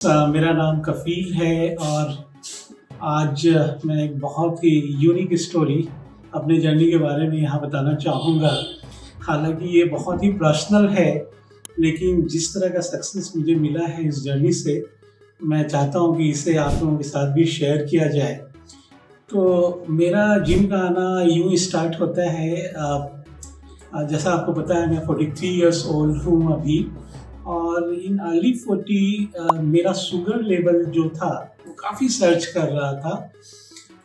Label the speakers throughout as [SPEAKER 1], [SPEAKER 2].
[SPEAKER 1] मेरा नाम कफ़ील है और आज मैं एक बहुत ही यूनिक स्टोरी अपने जर्नी के बारे में यहाँ बताना चाहूँगा। हालाँकि ये बहुत ही पर्सनल है, लेकिन जिस तरह का सक्सेस मुझे मिला है इस जर्नी से, मैं चाहता हूँ कि इसे आप लोगों के साथ भी शेयर किया जाए। तो मेरा जिम का आना यूँ स्टार्ट होता है। जैसा आपको पता है मैं 43 इयर्स ओल्ड हूँ अभी, और इन अर्ली 40 मेरा शुगर लेवल जो था वो काफ़ी सर्च कर रहा था।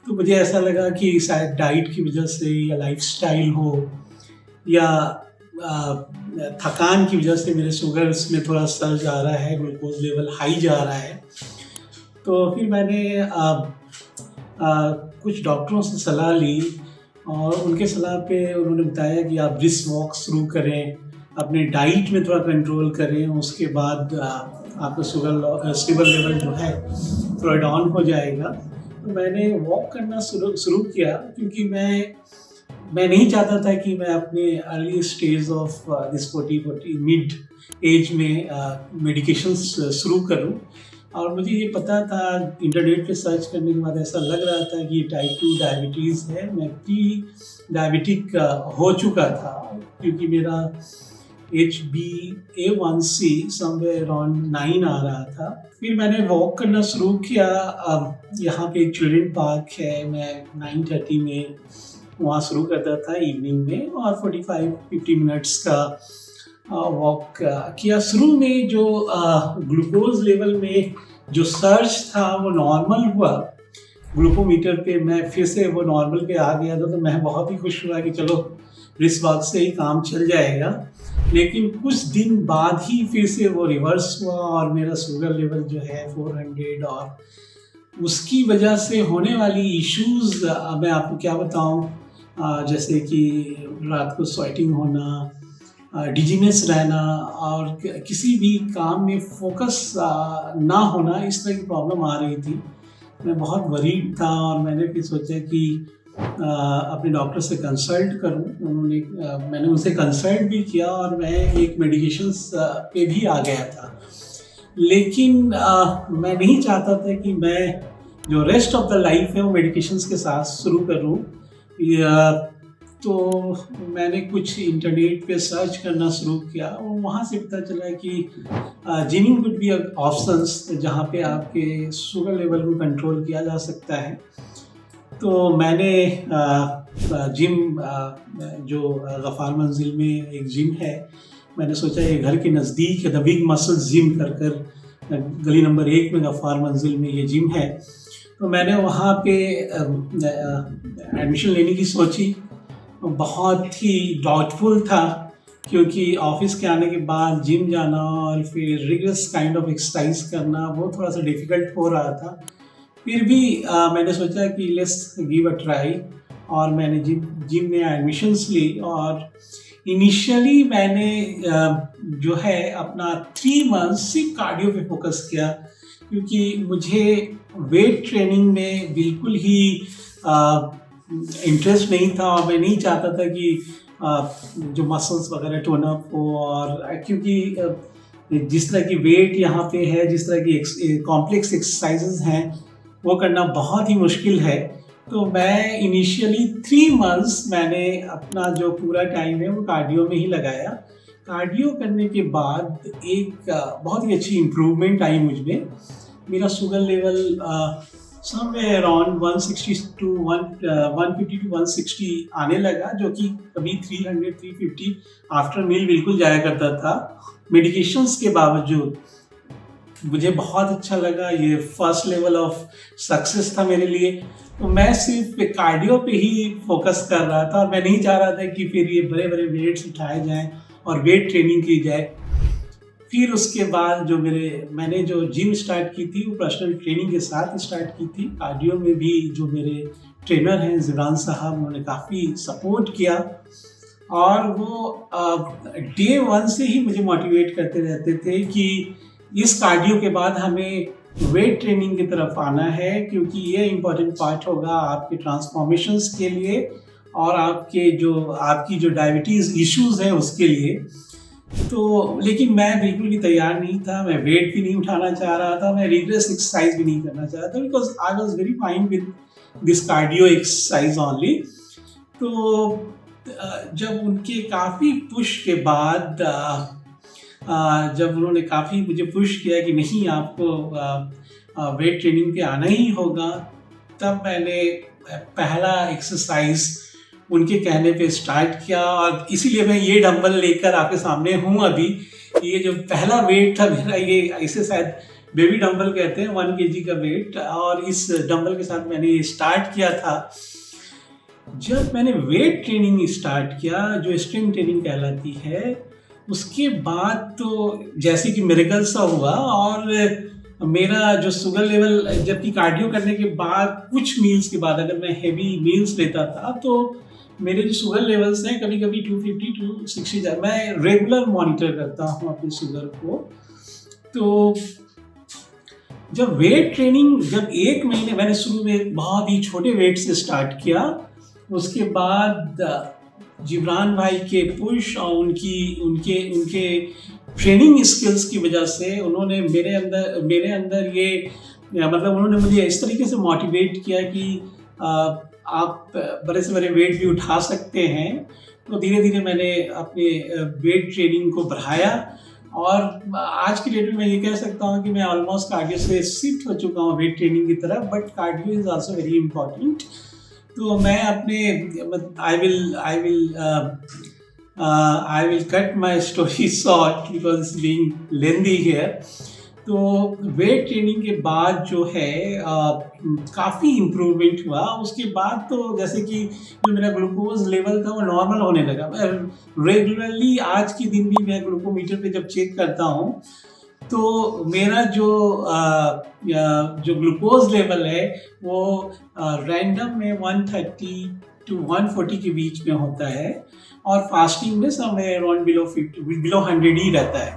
[SPEAKER 1] तो मुझे ऐसा लगा कि शायद डाइट की वजह से या लाइफस्टाइल हो या थकान की वजह से मेरे शुगर्स में थोड़ा सर्च आ रहा है, ग्लूकोज लेवल हाई जा रहा है। तो फिर मैंने कुछ डॉक्टरों से सलाह ली और उनके सलाह पे उन्होंने बताया कि आप ब्रिस्क वॉक शुरू करें, अपने डाइट में थोड़ा कंट्रोल करें, उसके बाद आपका शुगर लेवल जो है थोड़ा डाउन हो जाएगा। तो मैंने वॉक करना शुरू किया, क्योंकि मैं नहीं चाहता था कि मैं अपने early stage of this 40 mid age में मेडिकेशंस शुरू करूं। और मुझे ये पता था, इंटरनेट पे सर्च करने के बाद ऐसा लग रहा था कि टाइप 2 डायबिटीज़ है। मैं प्री डायबिटिक हो चुका था, क्योंकि मेरा HbA1c समवेयर अराउंड 9 आ रहा था। फिर मैंने वॉक करना शुरू किया। यहाँ पे एक चिल्ड्रन पार्क है, मैं 9:30 में वहाँ शुरू करता था इवनिंग में, और 45-50 मिनट्स का वॉक किया। शुरू में जो ग्लूकोज लेवल में जो सर्च था वो नॉर्मल हुआ, ग्लूकोमीटर पे मैं फिर से वो नॉर्मल पे आ गया था। तो मैं बहुत ही खुश हुआ कि चलो ब्रिस्क वॉक से ही काम चल जाएगा। लेकिन कुछ दिन बाद ही फिर से वो रिवर्स हुआ और मेरा शुगर लेवल जो है 400, और उसकी वजह से होने वाली इश्यूज़ मैं आपको क्या बताऊं, जैसे कि रात को स्वेटिंग होना, डिजीनेस रहना, और किसी भी काम में फोकस ना होना, इस तरह की प्रॉब्लम आ रही थी। मैं बहुत वरीड था और मैंने फिर सोचा कि अपने डॉक्टर से कंसल्ट करूं। मैंने उनसे कंसल्ट भी किया और मैं एक मेडिकेशंस पे भी आ गया था। लेकिन मैं नहीं चाहता था कि मैं जो रेस्ट ऑफ द लाइफ है वो मेडिकेशंस के साथ शुरू करूं। तो मैंने कुछ इंटरनेट पे सर्च करना शुरू किया और वहाँ से पता चला कि जिमिंग वुड बी ऑप्शंस, जहाँ पे आपके शुगर लेवल को कंट्रोल किया जा सकता है। तो मैंने जिम जो गफ़ार मंजिल में एक जिम है, मैंने सोचा ये घर के नज़दीक है, द बिग मसल्स जिम कर गली नंबर 1 में गफ़ार मंजिल में ये जिम है। तो मैंने वहाँ पे एडमिशन लेने की सोची। बहुत ही डाउटफुल था, क्योंकि ऑफिस के आने के बाद जिम जाना और फिर रिगरस काइंड ऑफ एक्सरसाइज करना वो थोड़ा सा डिफ़िकल्ट हो रहा था। फिर भी मैंने सोचा कि लेट्स गिव अ ट्राई, और मैंने जिम में एडमिशन्स ली। और इनिशियली मैंने जो है अपना 3 मंथ्स सिर्फ कार्डियो पे फोकस किया, क्योंकि मुझे वेट ट्रेनिंग में बिल्कुल ही इंटरेस्ट नहीं था, और मैं नहीं चाहता था कि जो मसल्स वगैरह टोन अप हो। और क्योंकि जिस तरह की वेट यहाँ पे है, जिस तरह की कॉम्प्लेक्स एक्सरसाइजेज हैं, वो करना बहुत ही मुश्किल है। तो मैं इनिशियली 3 मंथ्स मैंने अपना जो पूरा टाइम है वो कार्डियो में ही लगाया। कार्डियो करने के बाद एक बहुत ही अच्छी इम्प्रूवमेंट आई मुझ में। मेरा sugar level somewhere around 150 to 160 आने लगा, जो कि कभी 300-350 आफ्टर मील बिल्कुल जाया करता था मेडिकेशंस के बावजूद। मुझे बहुत अच्छा लगा, ये फर्स्ट लेवल ऑफ सक्सेस था मेरे लिए। तो मैं सिर्फ कार्डियो पे ही फोकस कर रहा था, और मैं नहीं चाह रहा था कि फिर ये बड़े बड़े वेट्स उठाए जाएं और वेट ट्रेनिंग की जाए। फिर उसके बाद मैंने जो जिम स्टार्ट की थी वो पर्सनल ट्रेनिंग के साथ स्टार्ट की थी। कार्डियो में भी जो मेरे ट्रेनर हैं ज़िब्रान साहब, उन्होंने काफ़ी सपोर्ट किया, और वो डे 1 से ही मुझे मोटिवेट करते रहते थे कि इस कार्डियो के बाद हमें वेट ट्रेनिंग की तरफ आना है, क्योंकि ये इम्पॉर्टेंट पार्ट होगा आपके ट्रांसफॉर्मेशंस के लिए और आपकी जो डायबिटीज़ इश्यूज़ हैं उसके लिए। तो लेकिन मैं बिल्कुल भी तैयार नहीं था, मैं वेट भी नहीं उठाना चाह रहा था, मैं रिग्रेस एक्सरसाइज भी नहीं करना चाह रहा था, because I was very fine with this cardio exercise only. तो जब उनके काफ़ी पुश के बाद जब उन्होंने काफ़ी मुझे पुश किया कि नहीं आपको वेट ट्रेनिंग पे आना ही होगा, तब मैंने पहला एक्सरसाइज उनके कहने पे स्टार्ट किया। और इसीलिए मैं ये डंबल लेकर आपके सामने हूँ अभी। ये जो पहला वेट था मेरा, ये इसे शायद बेबी डंबल कहते हैं, 1 kg का वेट, और इस डंबल के साथ मैंने ये स्टार्ट किया था। जब मैंने वेट ट्रेनिंग स्टार्ट किया, जो स्ट्रेंथ ट्रेनिंग कहलाती है, उसके बाद तो जैसे कि मिरेकल सा हुआ। और मेरा जो शुगर लेवल, जबकि कार्डियो करने के बाद कुछ मील्स के बाद अगर मैं हेवी मील्स लेता था तो मेरे जो शुगर लेवल्स हैं कभी कभी 250 260, मैं रेगुलर मॉनिटर करता हूँ अपने शुगर को। तो जब वेट ट्रेनिंग, जब 1 महीने मैंने शुरू में बहुत ही छोटे वेट से स्टार्ट किया, उसके बाद जिब्रान भाई के पुश और उनके ट्रेनिंग स्किल्स की वजह से उन्होंने मेरे अंदर ये मतलब उन्होंने मुझे इस तरीके से मोटिवेट किया कि आप बड़े से बड़े वेट भी उठा सकते हैं। तो धीरे धीरे मैंने अपने वेट ट्रेनिंग को बढ़ाया, और आज की डेट में मैं ये कह सकता हूँ कि मैं ऑलमोस्ट कार्डियो से शिफ्ट हो चुका हूँ वेट ट्रेनिंग की तरफ, but cardio is also very important. तो मैं अपने I will cut my story short because it's being lengthy here. तो वेट ट्रेनिंग के बाद जो है काफ़ी इम्प्रूवमेंट हुआ। उसके बाद तो जैसे कि जो मेरा ग्लूकोज लेवल था वो नॉर्मल होने लगा। मैं रेगुलरली आज के दिन भी मैं ग्लूकोमीटर पे जब चेक करता हूँ तो मेरा जो ग्लूकोज लेवल है वो रैंडम में 130 to 140 के बीच में होता है, और फास्टिंग में समवेयर अराउंड बिलो 100 ही रहता है।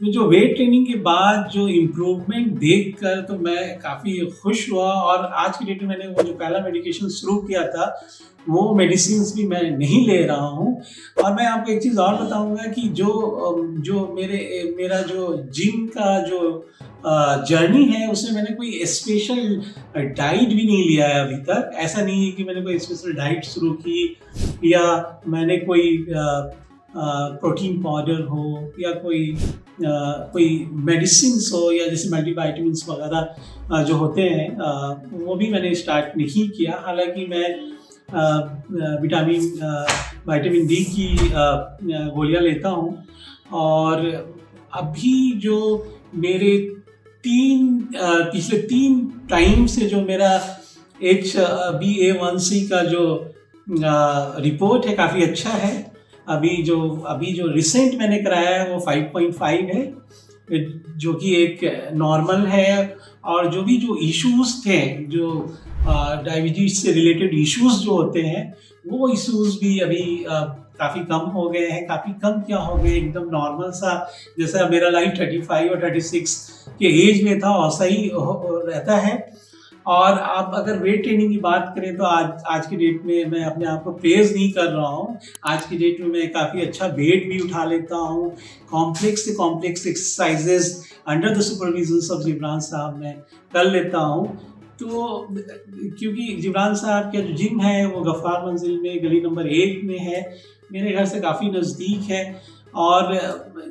[SPEAKER 1] तो जो वेट ट्रेनिंग के बाद जो इम्प्रूवमेंट देखकर तो मैं काफ़ी खुश हुआ। और आज की डेट में मैंने वो जो पहला मेडिकेशन शुरू किया था वो मेडिसिन भी मैं नहीं ले रहा हूँ। और मैं आपको एक चीज़ और बताऊँगा कि जो मेरा जो जिम का जो जर्नी है उसमें मैंने कोई स्पेशल डाइट भी नहीं लिया है अभी तक। ऐसा नहीं है कि मैंने कोई स्पेशल डाइट शुरू की या मैंने कोई प्रोटीन पाउडर हो या कोई मेडिसिन्स हो या जैसे मल्टीवाइटामिन्स वगैरह जो होते हैं वो भी मैंने स्टार्ट नहीं किया। हालांकि मैं विटामिन डी की गोलियां लेता हूं, और अभी जो मेरे पिछले 3 टाइम से जो मेरा HbA1c का जो रिपोर्ट है काफ़ी अच्छा है। अभी जो रिसेंट मैंने कराया है वो 5.5 है, जो कि एक नॉर्मल है। और जो इश्यूज़ थे, जो डायबिटीज से रिलेटेड इश्यूज़ जो होते हैं वो इश्यूज़ भी अभी काफ़ी कम हो गए हैं। काफ़ी कम क्या हो गए, एकदम नॉर्मल सा, जैसा मेरा लाइफ 35 और 36 के एज में था वैसा ही रहता है। और आप अगर वेट ट्रेनिंग की बात करें तो आज की डेट में मैं अपने आप को प्रेज नहीं कर रहा हूँ। आज की डेट में मैं काफ़ी अच्छा वेट भी उठा लेता हूँ। कॉम्प्लेक्स से complex exercises under the supervision of Jibran साहब मैं कर लेता हूँ। तो क्योंकि जिब्रान साहब का जो जिम है वो गफ्फार मंजिल में गली नंबर 1 में है, मेरे घर से काफ़ी नज़दीक है। और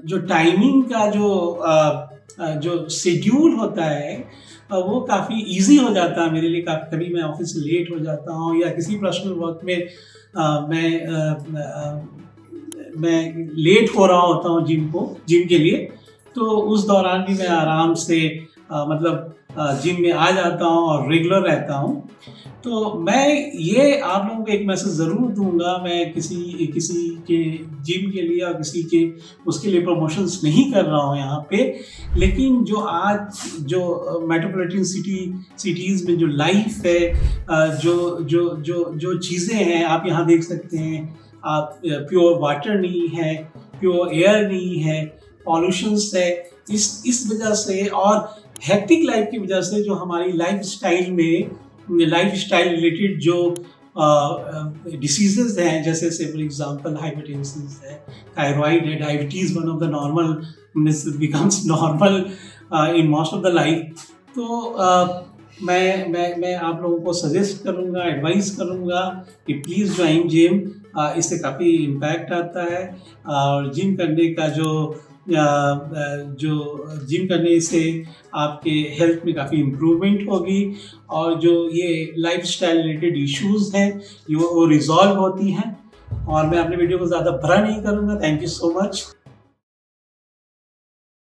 [SPEAKER 1] जो टाइमिंग का जो शेड्यूल होता है वो काफ़ी इजी हो जाता है मेरे लिए। कभी मैं ऑफिस से लेट हो जाता हूँ या किसी पर्सनल वर्क में मैं लेट हो रहा होता हूँ जिम के लिए, तो उस दौरान भी मैं आराम से जिम में आ जाता हूँ और रेगुलर रहता हूँ। तो मैं ये आप लोगों को एक मैसेज ज़रूर दूंगा, मैं किसी के जिम के लिए और किसी के उसके लिए प्रमोशंस नहीं कर रहा हूँ यहाँ पे। लेकिन जो आज जो मेट्रोपॉलिटन सिटीज़ में जो लाइफ है, जो चीज़ें हैं आप यहाँ देख सकते हैं। आप प्योर वाटर नहीं है, प्योर एयर नहीं है, पॉल्यूशंस है। इस वजह से और हेक्टिक लाइफ की वजह से जो हमारी लाइफ स्टाइल रिलेटेड जो डिसीजेज हैं, जैसे फॉर एग्जांपल हाइपरटेंशन है, थायराइड है, diabetes one of the normal becomes normal in most of the life. तो मैं आप लोगों को सजेस्ट करूँगा, एडवाइस करूँगा कि प्लीज़ ज्वाइन जिम। इससे काफ़ी इम्पैक्ट आता है, और जिम करने का जो जिम करने से आपके हेल्थ में काफ़ी इम्प्रूवमेंट होगी, और जो ये लाइफस्टाइल रिलेटेड इश्यूज़ हैं वो रिजॉल्व होती हैं। और मैं अपने वीडियो को ज़्यादा बड़ा नहीं करूँगा। Thank you so much.